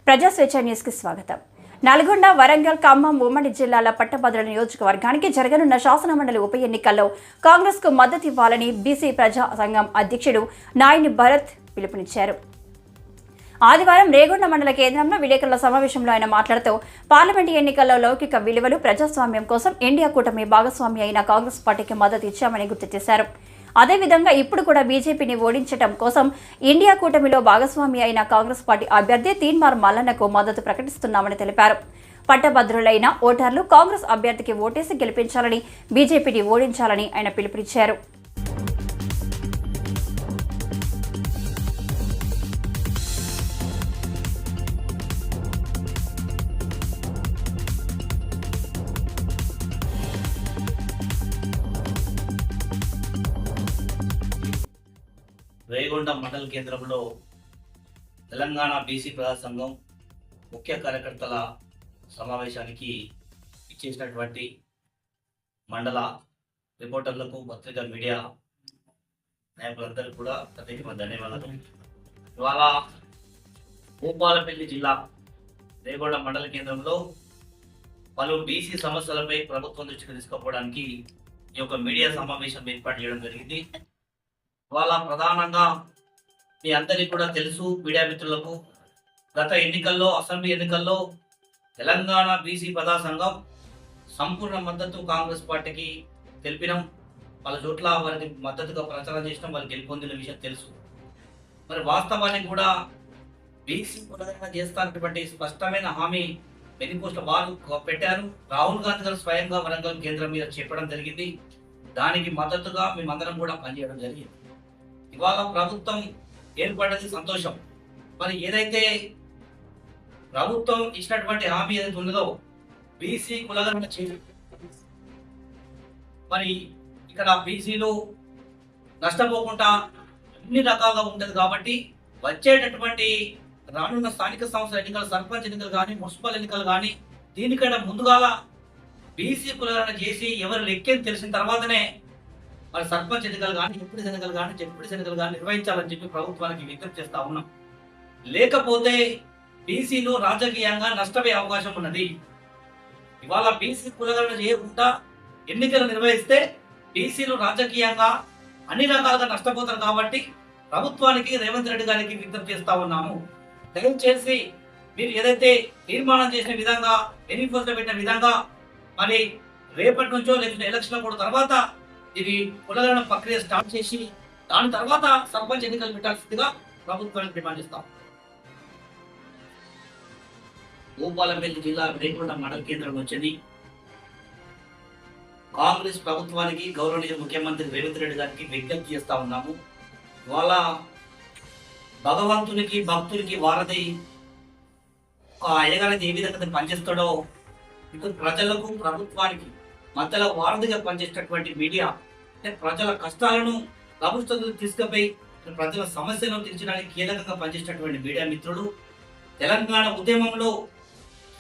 ప్రజా స్వేచ్ఛ న్యూస్ కి స్వాగతం. నల్గొండ, వరంగల్, ఖమ్మం ఉమ్మడి జిల్లాల పట్టభద్రుల నియోజకవర్గానికి జరగనున్న శాసనమండలి ఉప ఎన్నికల్లో కాంగ్రెస్ కు మద్దతు ఇవ్వాలని బీసీ ప్రజా సంఘం అధ్యక్షుడు నాయని భరత్ పిలుపునిచ్చారు. ఆదివారం రేగొండ మండల కేంద్రంలో విలేకరుల సమావేశంలో ఆయన మాట్లాడుతూ పార్లమెంటు ఎన్నికల్లో లౌకిక విలువలు, ప్రజాస్వామ్యం కోసం ఇండియా కూటమి భాగస్వామి అయిన కాంగ్రెస్ పార్టీకి మద్దతు ఇచ్చామని గుర్తు చేశారు. అదేవిధంగా ఇప్పుడు కూడా బీజేపీని ఓడించడం కోసం ఇండియా కూటమిలో భాగస్వామి అయిన కాంగ్రెస్ పార్టీ అభ్యర్థి తీన్మార్ మల్లన్నకు మద్దతు ప్రకటిస్తున్నామని తెలిపారు. పట్టభద్రులైన ఓటర్లు కాంగ్రెస్ అభ్యర్థికి ఓటేసి గెలిపించాలని, బీజేపీని ఓడించాలని ఆయన పిలుపునిచ్చారు. రేగొండ మండల కేంద్రంలో తెలంగాణ బీసీ ప్రజా సంఘం ముఖ్య కార్యకర్తల సమావేశానికి ఇచ్చేసినటువంటి మండల రిపోర్టర్లకు, పత్రికా మీడియా నాయకులందరికీ కూడా ప్రత్యేకమైన ధన్యవాదాలు. ఇవాళ భూపాలపల్లి జిల్లా రేగొండ మండల కేంద్రంలో పలు బీసీ సమస్యలపై ప్రభుత్వం దృష్టికి తీసుకుపోవడానికి ఈ యొక్క మీడియా సమావేశం ఏర్పాటు చేయడం జరిగింది. ఇవాళ ప్రధానంగా మీ అందరికీ కూడా తెలుసు, మీడియా మిత్రులకు, గత ఎన్నికల్లో, అసెంబ్లీ ఎన్నికల్లో తెలంగాణ బీసీ ప్రజా సంఘం సంపూర్ణ మద్దతు కాంగ్రెస్ పార్టీకి తెలిపినాం. వాళ్ళ చోట్ల వారికి మద్దతుగా ప్రచారం చేసినాం, వారికి గెలుపొందిన విషయం తెలుసు. మరి వాస్తవానికి కూడా బీసీ పునరుద్ధరణ చేస్తానటువంటి స్పష్టమైన హామీ మేనిఫెస్టో వారు పెట్టారు. రాహుల్ గాంధీ గారు స్వయంగా వరంగల్ కేంద్రం మీద చెప్పడం జరిగింది. దానికి మద్దతుగా మేమందరం కూడా పనిచేయడం జరిగింది. ఇవాళ ప్రభుత్వం ఏర్పడ్డది సంతోషం. మరి ఏదైతే ప్రభుత్వం ఇచ్చినటువంటి హామీ ఏదైతే ఉన్నదో బీసీ కులగణన మరి ఇక్కడ బీసీలు నష్టపోకుండా అన్ని రకాలుగా ఉంటుంది కాబట్టి వచ్చేటటువంటి రానున్న స్థానిక సంస్థల ఎన్నికలు, సర్పంచ్ ఎన్నికలు కానీ, మున్సిపల్ ఎన్నికలు కానీ దీనికన్నా ముందుగాల బీసీ కులగణన చేసి ఎవరు లెక్కని తెలిసిన తర్వాతనే మరి సర్పంచ్ ఎన్నికలు కానీ, ఎంపీడీసీ ఎన్నికలు కానీ, జెడ్పీటీసీ ఎన్నికలు కానీ నిర్వహించాలని చెప్పి ప్రభుత్వానికి విజ్ఞప్తి చేస్తా ఉన్నాం. లేకపోతే బీసీలు రాజకీయంగా నష్టపోయే అవకాశం ఉన్నది. ఇవాళ బీసీ కులగణన చేయకుండా ఎన్నికలు నిర్వహిస్తే బీసీలు రాజకీయంగా అన్ని రకాలుగా నష్టపోతారు. కాబట్టి ప్రభుత్వానికి, రేవంత్ రెడ్డి గారికి విజ్ఞప్తి చేస్తా ఉన్నాము. దయచేసి మీరు ఏదైతే తీర్మానం చేసిన విధంగా, మేనిఫెస్టో పెట్టిన విధంగా మరి రేపటి నుంచో లేకపోతే ఎలక్షన్ కూడా తర్వాత ఇది కులగణన ప్రక్రియ స్టార్ట్ చేసి దాని తర్వాత సర్పంచ్ ఎన్నికలు పెట్టాల్సిందిగా ప్రభుత్వానికి డిమాండ్ చేస్తాం. భూపాలపల్లి జిల్లా రేగొండ మండల కేంద్రం వచ్చింది. కాంగ్రెస్ ప్రభుత్వానికి, గౌరవనీయ ముఖ్యమంత్రి రేవంత్ రెడ్డి గారికి విజ్ఞప్తి చేస్తా ఉన్నాము. వాళ్ళ భగవంతునికి, భక్తునికి వారధి అయ్యగారికి ఏ విధంగా పనిచేస్తాడో ఇటు ప్రజలకు, ప్రభుత్వానికి మధ్యలో వారధిగా పనిచేసేటటువంటి మీడియా, అంటే ప్రజల కష్టాలను ప్రభుత్వం తీసుకుపోయి ప్రజల సమస్యలను తీర్చడానికి కీలకంగా పనిచేసేటటువంటి మీడియా మిత్రులు, తెలంగాణ ఉద్యమంలో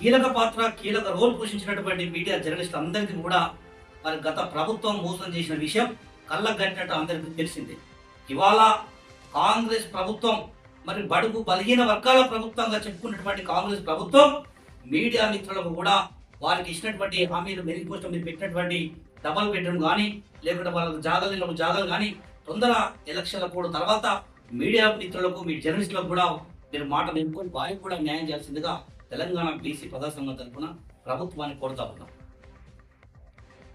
కీలక పాత్ర, కీలక రోల్ పోషించినటువంటి మీడియా జర్నలిస్టులు అందరికీ కూడా మరి గత ప్రభుత్వం మోసం చేసిన విషయం కళ్ళగట్టినట్టు అందరికీ తెలిసిందే. ఇవాళ కాంగ్రెస్ ప్రభుత్వం మరి బడుగు బలహీన వర్గాల ప్రభుత్వంగా చెప్పుకున్నటువంటి కాంగ్రెస్ ప్రభుత్వం మీడియా మిత్రులకు కూడా వారికి ఇచ్చినటువంటి హామీలు, మేనిఫెస్టో మీరు పెట్టినటువంటి డబల్ బెడ్రూమ్ కానీ, లేకుంటే వాళ్ళకు జాగాలు కానీ తొందర ఎలక్షన్ల కూడా తర్వాత మీడియా మిత్రులకు, మీ జర్నలిస్టులకు కూడా మీరు మాట నింపుకొని వారికి కూడా న్యాయం చేయాల్సిందిగా తెలంగాణ బీసీ ప్రజా సంఘం తరఫున ప్రభుత్వాన్ని కోరుతా ఉన్నాం.